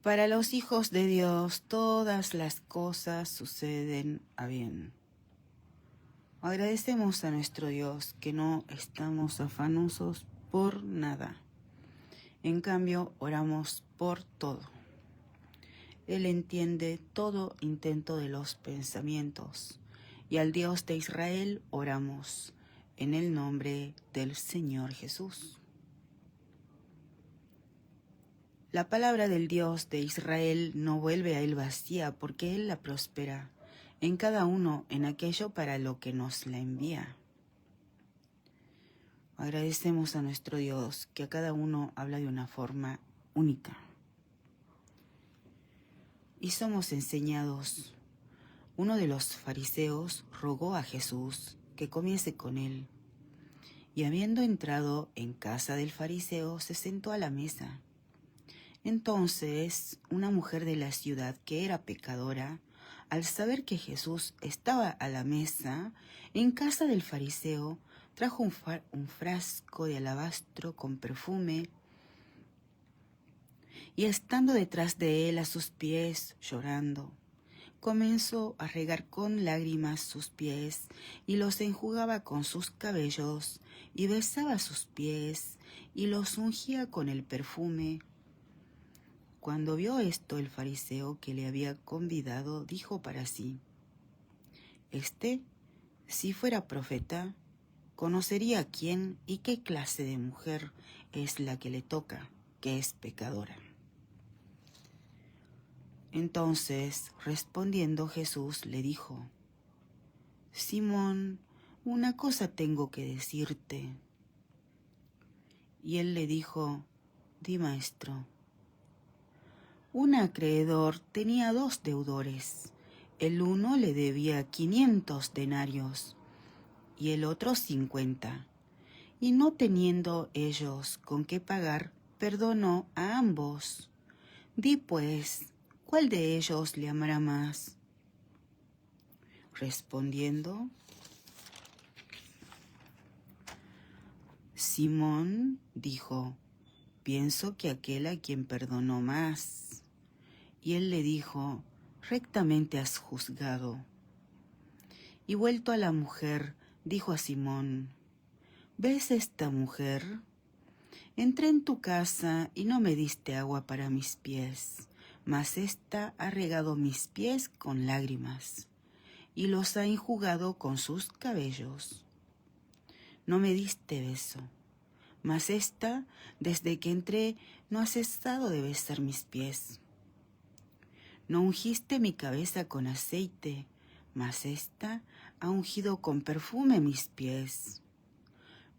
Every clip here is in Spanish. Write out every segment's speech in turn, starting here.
Para los hijos de Dios todas las cosas suceden a bien. Agradecemos a nuestro Dios que no estamos afanosos por nada. En cambio, oramos por todo. Él entiende todo intento de los pensamientos, y al Dios de Israel oramos en el nombre del Señor Jesús. La palabra del Dios de Israel no vuelve a él vacía, porque él la prospera en cada uno en aquello para lo que nos la envía. Agradecemos a nuestro Dios que a cada uno habla de una forma única. Y somos enseñados. Uno de los fariseos rogó a Jesús que comiese con él, y habiendo entrado en casa del fariseo, se sentó a la mesa. Entonces, una mujer de la ciudad que era pecadora, al saber que Jesús estaba a la mesa en casa del fariseo, trajo un frasco de alabastro con perfume, y estando detrás de él a sus pies, llorando, comenzó a regar con lágrimas sus pies, y los enjugaba con sus cabellos, y besaba sus pies, y los ungía con el perfume. Cuando vio esto el fariseo que le había convidado, dijo para sí: si fuera profeta, conocería quién y qué clase de mujer es la que le toca, que es pecadora. Entonces, respondiendo Jesús, le dijo: Simón, una cosa tengo que decirte. Y él le dijo: Di, maestro. Un acreedor tenía 2 deudores. El uno le debía 500 denarios y el otro 50. Y no teniendo ellos con qué pagar, perdonó a ambos. Di pues, ¿cuál de ellos le amará más? Respondiendo, Simón dijo: pienso que aquel a quien perdonó más. Y él le dijo: rectamente has juzgado. Y vuelto a la mujer, dijo a Simón: ¿ves esta mujer? Entré en tu casa y no me diste agua para mis pies, mas ésta ha regado mis pies con lágrimas y los ha enjugado con sus cabellos. No me diste beso, mas ésta, desde que entré, no ha cesado de besar mis pies. No ungiste mi cabeza con aceite, mas ésta ha ungido con perfume mis pies.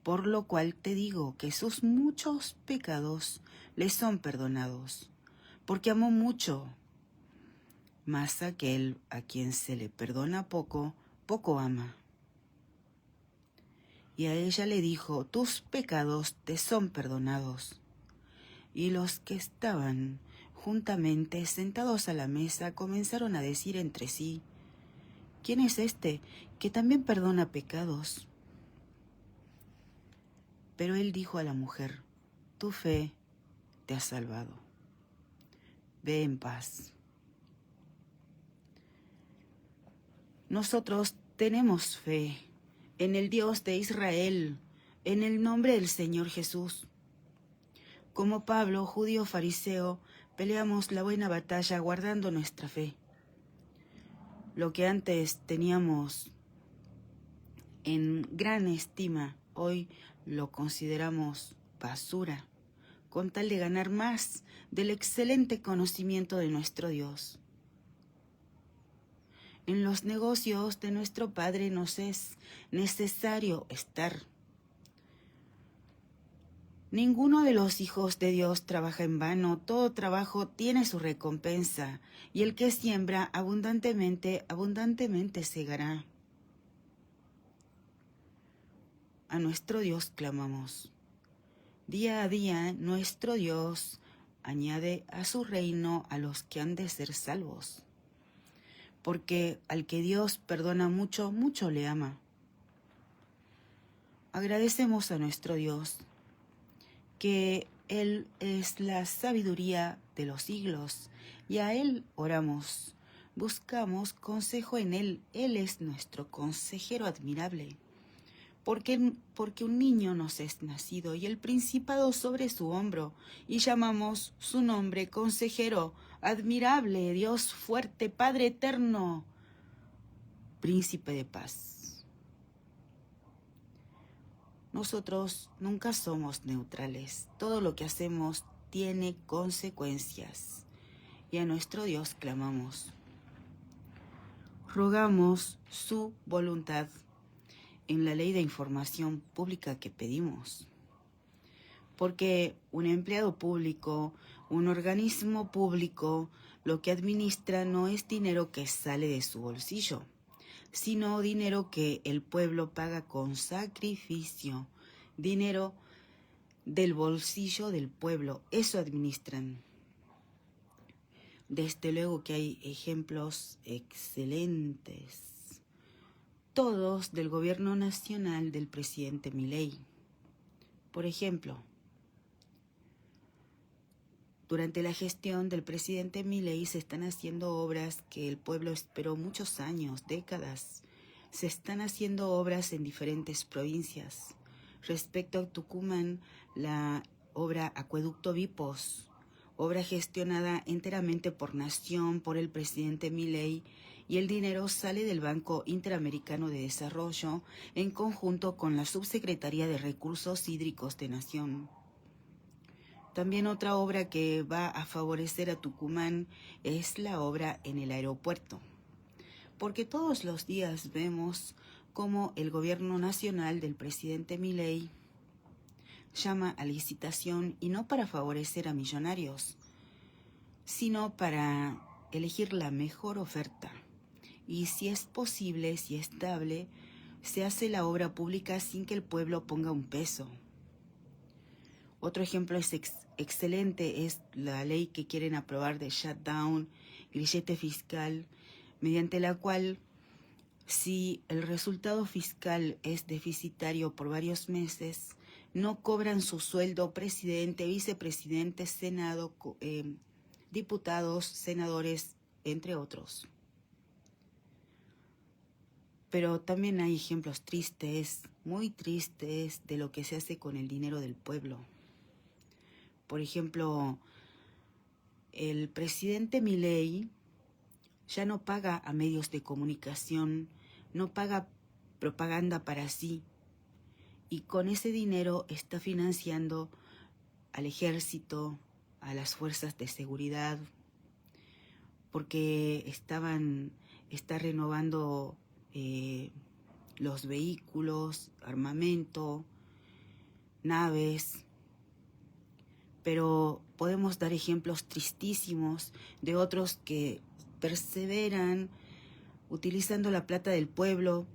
Por lo cual te digo que sus muchos pecados le son perdonados, porque amó mucho. Mas aquel a quien se le perdona poco, poco ama. Y a ella le dijo: tus pecados te son perdonados. Y los que estaban juntamente sentados a la mesa comenzaron a decir entre sí: ¿quién es este que también perdona pecados? Pero él dijo a la mujer: tu fe te ha salvado. Ve en paz. Nosotros tenemos fe en el Dios de Israel, en el nombre del Señor Jesús. Como Pablo, judío fariseo, peleamos la buena batalla guardando nuestra fe. Lo que antes teníamos en gran estima, hoy lo consideramos basura, con tal de ganar más del excelente conocimiento de nuestro Dios. En los negocios de nuestro Padre nos es necesario estar. Ninguno de los hijos de Dios trabaja en vano, todo trabajo tiene su recompensa, y el que siembra abundantemente, abundantemente segará. A nuestro Dios clamamos. Día a día nuestro Dios añade a su reino a los que han de ser salvos. Porque al que Dios perdona mucho, mucho le ama. Agradecemos a nuestro Dios que Él es la sabiduría de los siglos y a Él oramos. Buscamos consejo en Él. Él es nuestro consejero admirable. Porque un niño nos es nacido y el principado sobre su hombro, y llamamos su nombre consejero, admirable, Dios fuerte, Padre eterno, príncipe de paz. Nosotros nunca somos neutrales. Todo lo que hacemos tiene consecuencias. Y a nuestro Dios clamamos. Rogamos su voluntad en la ley de información pública que pedimos. Porque un empleado público, un organismo público, lo que administra no es dinero que sale de su bolsillo, sino dinero que el pueblo paga con sacrificio, dinero del bolsillo del pueblo. Eso administran. Desde luego que hay ejemplos excelentes, todos del gobierno nacional del presidente Milei. Por ejemplo, durante la gestión del presidente Milei se están haciendo obras que el pueblo esperó muchos años, décadas. Se están haciendo obras en diferentes provincias. Respecto a Tucumán, la obra Acueducto Vipos, obra gestionada enteramente por Nación, por el presidente Milei, y el dinero sale del Banco Interamericano de Desarrollo en conjunto con la Subsecretaría de Recursos Hídricos de Nación. También otra obra que va a favorecer a Tucumán es la obra en el aeropuerto, porque todos los días vemos cómo el gobierno nacional del presidente Milei llama a licitación, y no para favorecer a millonarios, sino para elegir la mejor oferta. Y si es posible, si es estable, se hace la obra pública sin que el pueblo ponga un peso. Otro ejemplo excelente es la ley que quieren aprobar de shutdown, grillete fiscal, mediante la cual si el resultado fiscal es deficitario por varios meses, no cobran su sueldo presidente, vicepresidente, senado, diputados, senadores, entre otros. Pero también hay ejemplos tristes, muy tristes, de lo que se hace con el dinero del pueblo. Por ejemplo, el presidente Milei ya no paga a medios de comunicación, no paga propaganda para sí, y con ese dinero está financiando al ejército, a las fuerzas de seguridad, porque está renovando los vehículos, armamento, naves. Pero podemos dar ejemplos tristísimos de otros que perseveran utilizando la plata del pueblo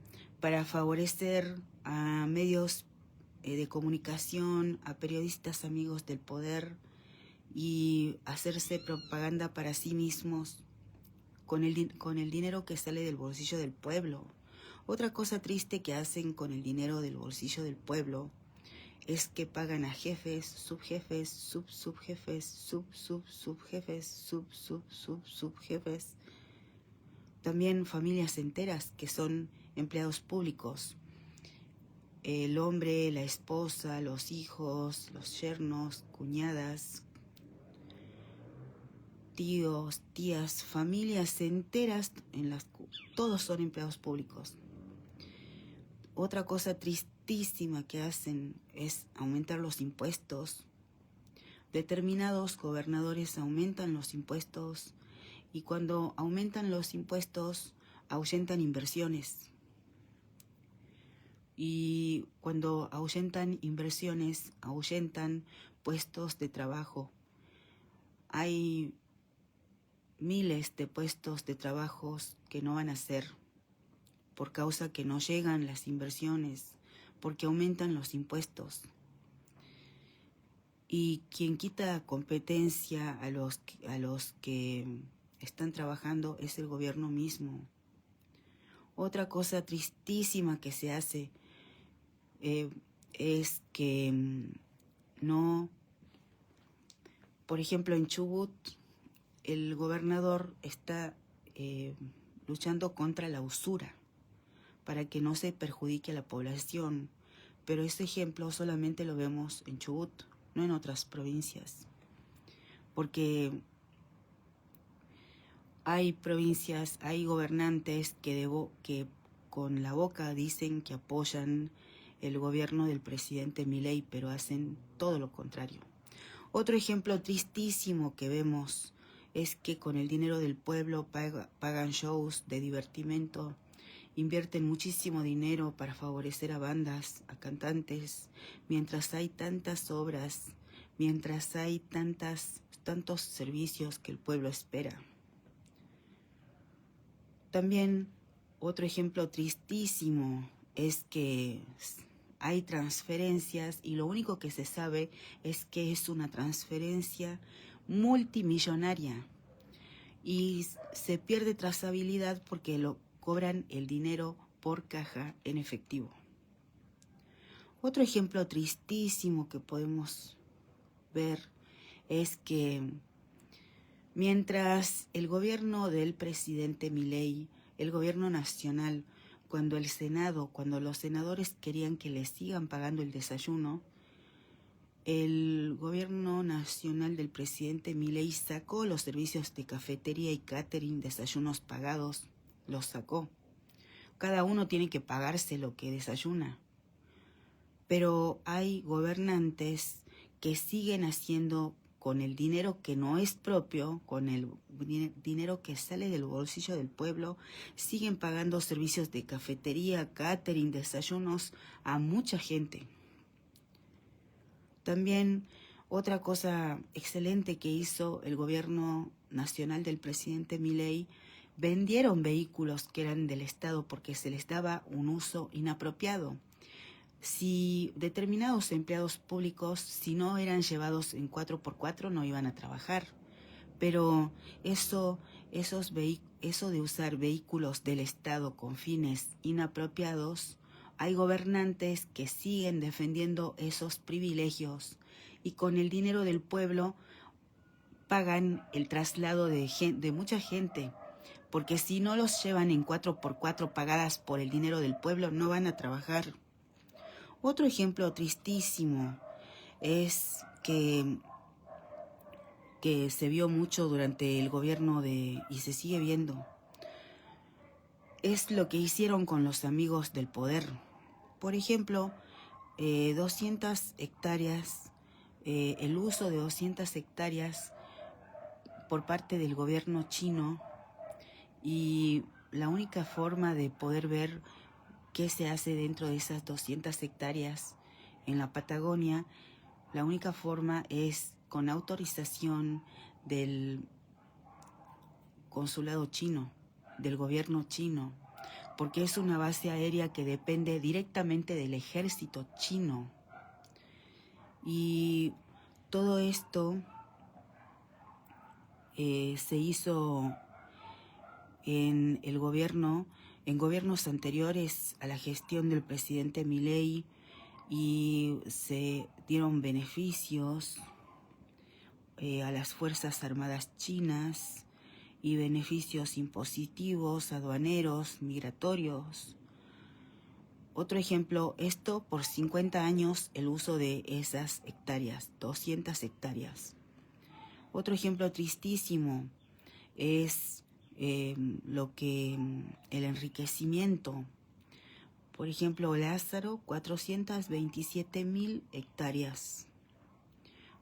para favorecer a medios de comunicación, a periodistas amigos del poder, y hacerse propaganda para sí mismos con el dinero que sale del bolsillo del pueblo. Otra cosa triste que hacen con el dinero del bolsillo del pueblo es que pagan a jefes, subjefes, subjefes, subjefes, subjefes. También familias enteras que son empleados públicos. El hombre, la esposa, los hijos, los yernos, cuñadas, tíos, tías, familias enteras todos son empleados públicos. Otra cosa tristísima que hacen es aumentar los impuestos. Determinados gobernadores aumentan los impuestos, y cuando aumentan los impuestos ahuyentan inversiones. Y cuando ahuyentan inversiones, ahuyentan puestos de trabajo. Hay miles de puestos de trabajos que no van a ser por causa que no llegan las inversiones, porque aumentan los impuestos. Y quien quita competencia a los que están trabajando es el gobierno mismo. Otra cosa tristísima que se hace es que no Por ejemplo, en Chubut, el gobernador está luchando contra la usura para que no se perjudique a la población. Pero ese ejemplo solamente lo vemos en Chubut, no en otras provincias. Porque hay provincias, hay gobernantes que con la boca dicen que apoyan el gobierno del presidente Milei, pero hacen todo lo contrario. Otro ejemplo tristísimo que vemos es que con el dinero del pueblo pagan shows de divertimento, invierten muchísimo dinero para favorecer a bandas, a cantantes, mientras hay tantas obras, mientras hay tantos servicios que el pueblo espera. También otro ejemplo tristísimo es que hay transferencias y lo único que se sabe es que es una transferencia multimillonaria y se pierde trazabilidad porque lo cobran el dinero por caja en efectivo. Otro ejemplo tristísimo que podemos ver es que mientras el gobierno del presidente Milei, el gobierno nacional, cuando los senadores querían que les sigan pagando el desayuno, el gobierno nacional del presidente Milei sacó los servicios de cafetería y catering, desayunos pagados, los sacó. Cada uno tiene que pagarse lo que desayuna. Pero hay gobernantes que siguen haciendo con el dinero que no es propio, con el dinero que sale del bolsillo del pueblo, siguen pagando servicios de cafetería, catering, desayunos a mucha gente. También otra cosa excelente que hizo el gobierno nacional del presidente Milei, vendieron vehículos que eran del Estado porque se les daba un uso inapropiado. Si determinados empleados públicos, si no eran llevados en 4x4, no iban a trabajar. Pero eso de usar vehículos del Estado con fines inapropiados, hay gobernantes que siguen defendiendo esos privilegios y con el dinero del pueblo pagan el traslado de mucha gente, porque si no los llevan en 4x4 pagadas por el dinero del pueblo, no van a trabajar. Otro ejemplo tristísimo es que se vio mucho durante el gobierno y se sigue viendo, es lo que hicieron con los amigos del poder. Por ejemplo, 200 hectáreas, el uso de 200 hectáreas por parte del gobierno chino, y la única forma de poder ver qué se hace dentro de esas 200 hectáreas en la Patagonia, la única forma es con autorización del consulado chino, del gobierno chino, porque es una base aérea que depende directamente del ejército chino. Y todo esto se hizo en gobiernos anteriores a la gestión del presidente Milei, y se dieron beneficios a las Fuerzas Armadas chinas y beneficios impositivos, aduaneros, migratorios. Otro ejemplo, esto por 50 años el uso de esas hectáreas, 200 hectáreas. Otro ejemplo tristísimo es el enriquecimiento. Por ejemplo, Lázaro, 427.000 hectáreas.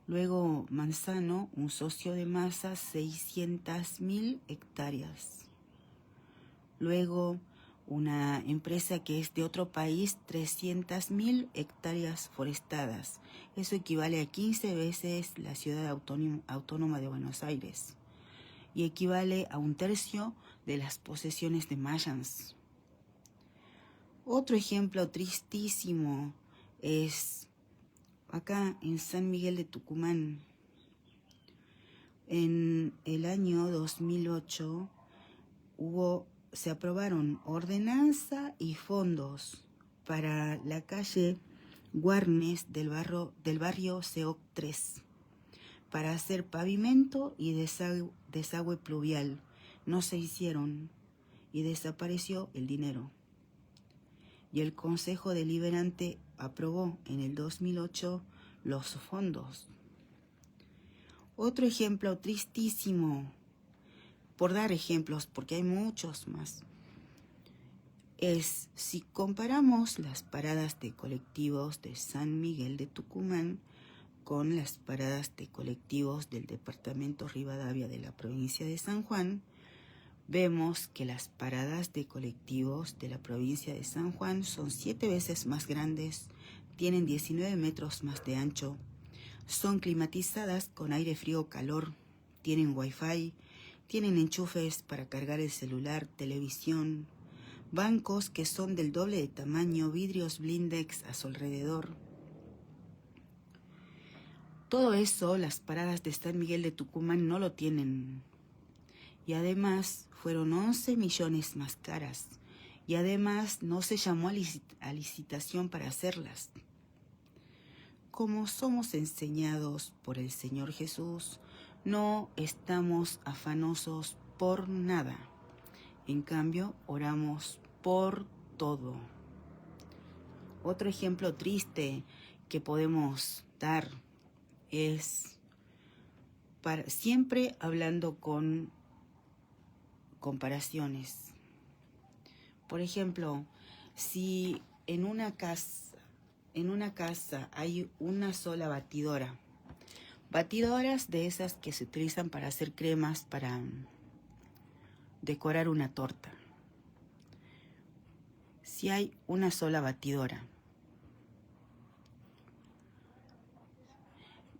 Luego Manzano, un socio de Massa, 600.000 hectáreas. Luego una empresa que es de otro país, 300.000 hectáreas forestadas. Eso equivale a 15 veces la ciudad autónoma de Buenos Aires y equivale a 1/3 de las posesiones de Mayans. Otro ejemplo tristísimo es acá en San Miguel de Tucumán. En el año 2008 se aprobaron ordenanza y fondos para la calle Guarnes del barrio Seoc 3. para hacer pavimento y desagüe pluvial. No se hicieron y desapareció el dinero. Y el Consejo Deliberante aprobó en el 2008 los fondos. Otro ejemplo tristísimo, por dar ejemplos, porque hay muchos más, es si comparamos las paradas de colectivos de San Miguel de Tucumán con las paradas de colectivos del departamento Rivadavia de la provincia de San Juan, vemos que las paradas de colectivos de la provincia de San Juan son 7 veces más grandes, tienen 19 metros más de ancho, son climatizadas con aire frío-calor, tienen wifi, tienen enchufes para cargar el celular, televisión, bancos que son del doble de tamaño, vidrios blindex a su alrededor. Todo eso las paradas de San Miguel de Tucumán no lo tienen. Y además fueron 11 millones más caras. Y además no se llamó a licitación para hacerlas. Como somos enseñados por el Señor Jesús, no estamos afanosos por nada. En cambio, oramos por todo. Otro ejemplo triste que podemos dar es siempre hablando con comparaciones. Por ejemplo, si en una casa hay una sola batidora, batidoras de esas que se utilizan para hacer cremas, para decorar una torta. Si hay una sola batidora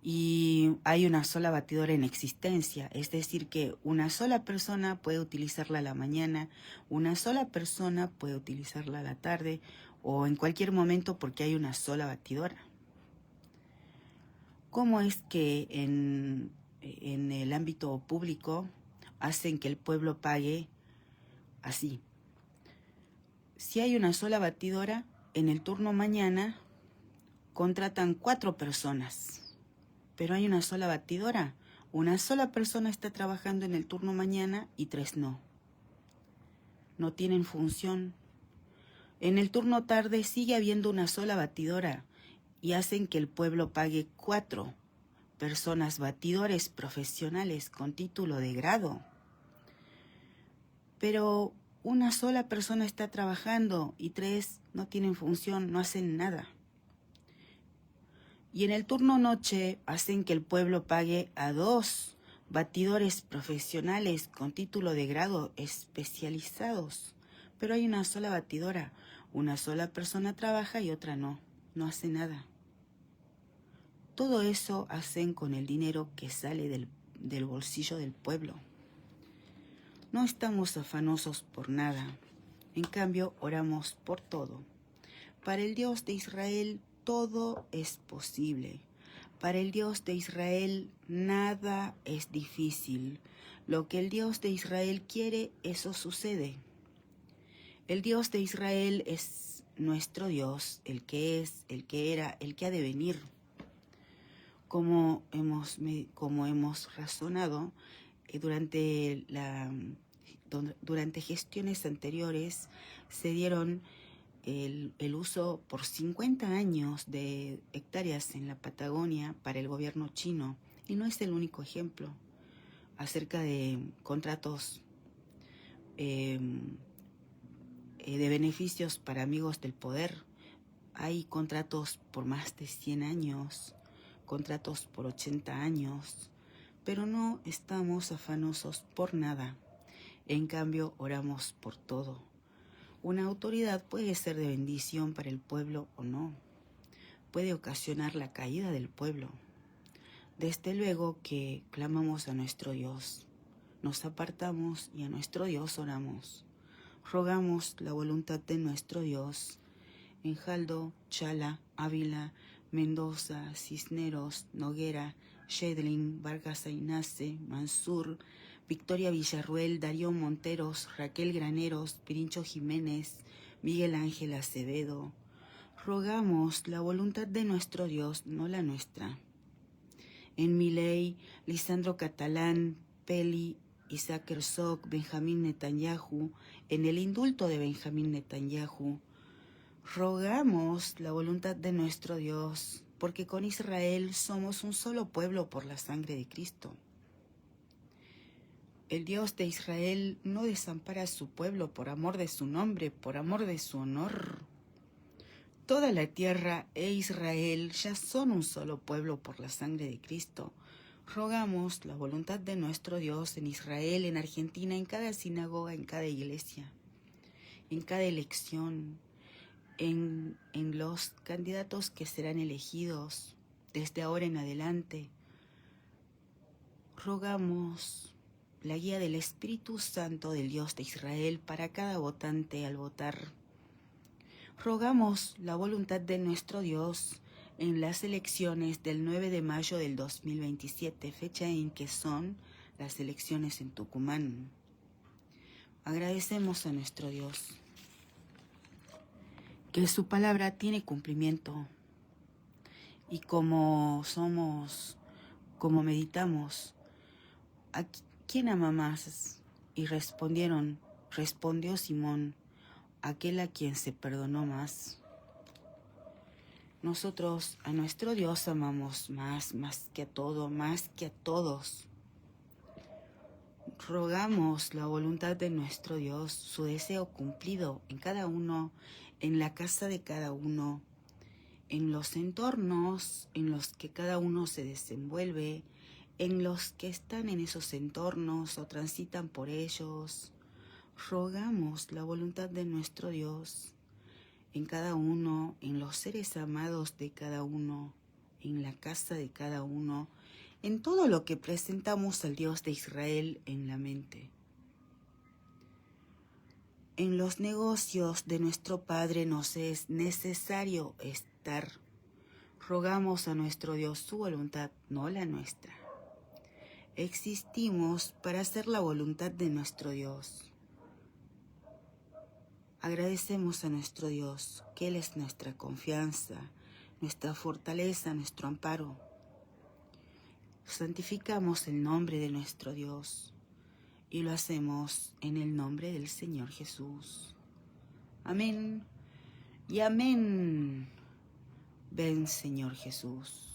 y hay una sola batidora en existencia, es decir que una sola persona puede utilizarla a la mañana, una sola persona puede utilizarla a la tarde o en cualquier momento porque hay una sola batidora. ¿Cómo es que en el ámbito público hacen que el pueblo pague así? Si hay una sola batidora, en el turno mañana contratan 4 personas. Pero hay una sola batidora. Una sola persona está trabajando en el turno mañana y 3 no. No tienen función. En el turno tarde sigue habiendo una sola batidora y hacen que el pueblo pague 4 personas batidores profesionales con título de grado. Pero una sola persona está trabajando y 3 no tienen función, no hacen nada. Y en el turno noche hacen que el pueblo pague a 2 batidores profesionales con título de grado especializados. Pero hay una sola batidora, una sola persona trabaja y otra no hace nada. Todo eso hacen con el dinero que sale del bolsillo del pueblo. No estamos afanosos por nada, en cambio oramos por todo. Para el Dios de Israel todo es posible. Para el Dios de Israel nada es difícil. Lo que el Dios de Israel quiere, eso sucede. El Dios de Israel es nuestro Dios, el que es, el que era, el que ha de venir. Como hemos razonado durante gestiones anteriores, se dieron el uso por 50 años de hectáreas en la Patagonia para el gobierno chino. Y no es el único ejemplo acerca de contratos de beneficios para amigos del poder. Hay contratos por más de 100 años, contratos por 80 años, pero no estamos afanosos por nada. En cambio, oramos por todo. Una autoridad puede ser de bendición para el pueblo o no. Puede ocasionar la caída del pueblo. Desde luego que clamamos a nuestro Dios. Nos apartamos y a nuestro Dios oramos. Rogamos la voluntad de nuestro Dios. En Jaldo, Chala, Ávila, Mendoza, Cisneros, Noguera, Shedlin, Vargas Aynace, Mansur, Victoria Villarruel, Darío Monteros, Raquel Graneros, Pirincho Jiménez, Miguel Ángel Acevedo. Rogamos la voluntad de nuestro Dios, no la nuestra. en Milei, Lisandro Catalán, Peli, Isaac Herzog, Benjamín Netanyahu, en el indulto de Benjamín Netanyahu. Rogamos la voluntad de nuestro Dios, porque con Israel somos un solo pueblo por la sangre de Cristo. El Dios de Israel no desampara a su pueblo por amor de su nombre, por amor de su honor. Toda la tierra e Israel ya son un solo pueblo por la sangre de Cristo. Rogamos la voluntad de nuestro Dios en Israel, en Argentina, en cada sinagoga, en cada iglesia, en cada elección, en los candidatos que serán elegidos desde ahora en adelante. Rogamos la guía del Espíritu Santo del Dios de Israel para cada votante al votar. Rogamos la voluntad de nuestro Dios en las elecciones del 9 de mayo del 2027, fecha en que son las elecciones en Tucumán. Agradecemos a nuestro Dios que su palabra tiene cumplimiento y como meditamos, ¿a quién ama más? Y respondió Simón, aquel a quien se perdonó más. Nosotros a nuestro Dios amamos más que a todo, más que a todos. Rogamos la voluntad de nuestro Dios, su deseo cumplido en cada uno, en la casa de cada uno, en los entornos en los que cada uno se desenvuelve, en los que están en esos entornos o transitan por ellos. Rogamos la voluntad de nuestro Dios en cada uno, en los seres amados de cada uno, en la casa de cada uno, en todo lo que presentamos al Dios de Israel en la mente. En los negocios de nuestro Padre nos es necesario estar. Rogamos a nuestro Dios su voluntad, no la nuestra. Existimos para hacer la voluntad de nuestro Dios. Agradecemos a nuestro Dios, que Él es nuestra confianza, nuestra fortaleza, nuestro amparo. Santificamos el nombre de nuestro Dios y lo hacemos en el nombre del Señor Jesús. Amén y amén. Ven, Señor Jesús.